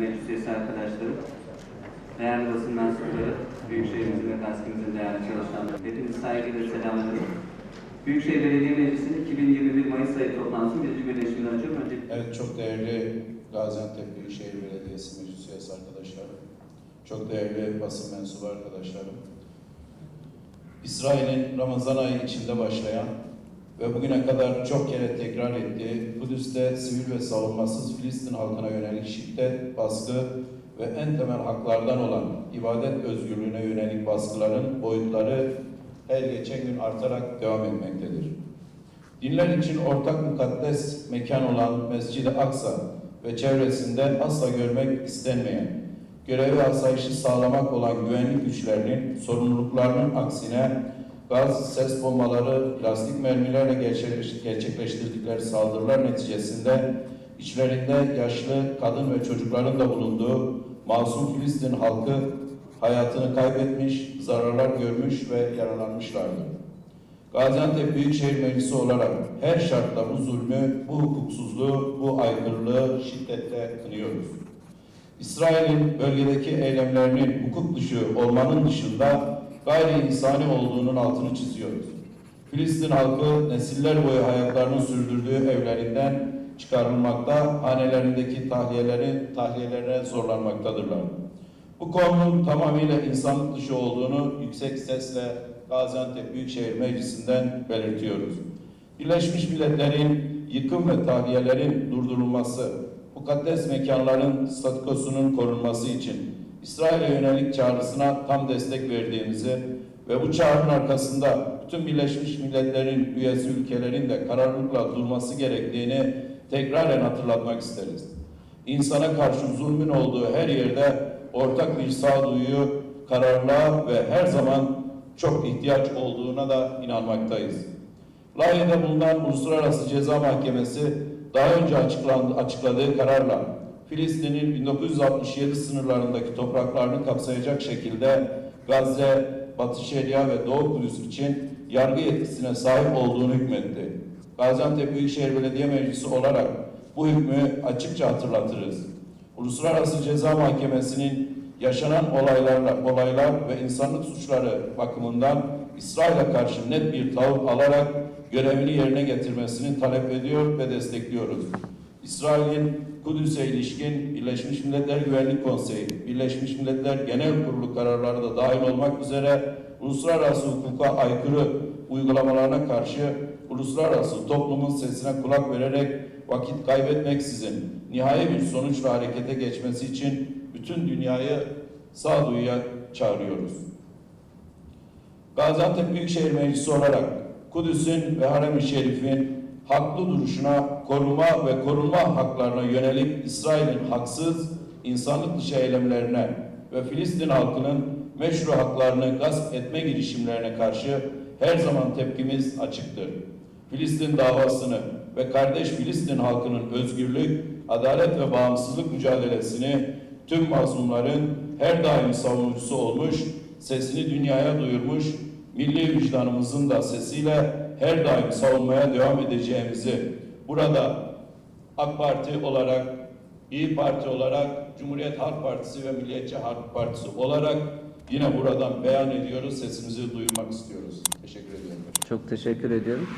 değerli meclis üyesi arkadaşlarım, değerli basın mensupları, Büyükşehirimizin ve Kastimizin değerli çalışanları, hepinizi saygıyla selamlıyorum. Büyükşehir Belediye Meclisi'nin 2021 Mayıs ayı toplantısının birinci birleşimini açıyorum. Evet, çok değerli Gaziantep Büyükşehir Belediyesi Meclis Üyesi arkadaşlarım, çok değerli basın mensubu arkadaşlarım, İsrail'in Ramazan ayı içinde başlayan ve bugüne kadar çok kere tekrar ettiği Kudüs'te sivil ve savunmasız Filistin halkına yönelik şiddet, baskı ve en temel haklardan olan ibadet özgürlüğüne yönelik baskıların boyutları her geçen gün artarak devam etmektedir. Dinler için ortak mukaddes mekan olan Mescid-i Aksa ve çevresinde asla görmek istenmeyen, görevi asayişi sağlamak olan güvenlik güçlerinin sorumluluklarının aksine gaz, ses bombaları, plastik mermilerle gerçekleştirdikleri saldırılar neticesinde içlerinde yaşlı, kadın ve çocukların da bulunduğu masum Filistin halkı hayatını kaybetmiş, zararlar görmüş ve yaralanmışlardır. Gaziantep Büyükşehir Meclisi olarak her şartta bu zulmü, bu hukuksuzluğu, bu aykırılığı şiddetle kınıyoruz. İsrail'in bölgedeki eylemlerinin hukuk dışı olmanın dışında gayri insani olduğunun altını çiziyoruz. Filistin halkı nesiller boyu hayatlarını sürdürdüğü evlerinden çıkarılmakta, hanelerindeki tahliyelerine zorlanmaktadırlar. Bu konunun tamamıyla insanlık dışı olduğunu yüksek sesle Gaziantep Büyükşehir Meclisi'nden belirtiyoruz. Birleşmiş Milletler'in yıkım ve tahliyelerin durdurulması, mukaddes mekanların statükosunun korunması için İsrail'e yönelik çağrısına tam destek verdiğimizi ve bu çağrının arkasında bütün Birleşmiş Milletler'in üyesi ülkelerin de kararlılıkla durması gerektiğini tekraren hatırlatmak isteriz. İnsana karşı zulmün olduğu her yerde ortak bir sağduyu, kararlılığa ve her zaman çok ihtiyaç olduğuna da inanmaktayız. Lahey'de bulunan Uluslararası Ceza Mahkemesi daha önce açıkladığı kararla Filistin'in 1967 sınırlarındaki topraklarını kapsayacak şekilde Gazze, Batı Şeria ve Doğu Kudüs için yargı yetkisine sahip olduğunu hükmetti. Gaziantep Büyükşehir Belediye Meclisi olarak bu hükmü açıkça hatırlatırız. Uluslararası Ceza Mahkemesi'nin yaşanan olaylar ve insanlık suçları bakımından İsrail'e karşı net bir tavır alarak görevini yerine getirmesini talep ediyor ve destekliyoruz. İsrail'in Kudüs'e ilişkin Birleşmiş Milletler Güvenlik Konseyi, Birleşmiş Milletler Genel Kurulu kararları da dahil olmak üzere uluslararası hukuka aykırı uygulamalarına karşı uluslararası toplumun sesine kulak vererek vakit kaybetmeksizin nihai bir sonuçla harekete geçmesi için bütün dünyayı sağduyuya çağırıyoruz. Gaziantep Büyükşehir Meclisi olarak Kudüs'ün ve Harem-i Şerif'in haklı duruşuna, koruma ve korunma haklarına yönelik İsrail'in haksız, insanlık dışı eylemlerine ve Filistin halkının meşru haklarını gasp etme girişimlerine karşı her zaman tepkimiz açıktır. Filistin davasını ve kardeş Filistin halkının özgürlük, adalet ve bağımsızlık mücadelesini tüm mazlumların her daim savunucusu olmuş, sesini dünyaya duyurmuş, milli vicdanımızın da sesiyle her daim savunmaya devam edeceğimizi burada AK Parti olarak, İYİ Parti olarak, Cumhuriyet Halk Partisi ve Milliyetçi Halk Partisi olarak yine buradan beyan ediyoruz, sesimizi duyurmak istiyoruz. Teşekkür ediyorum. Çok teşekkür ediyorum.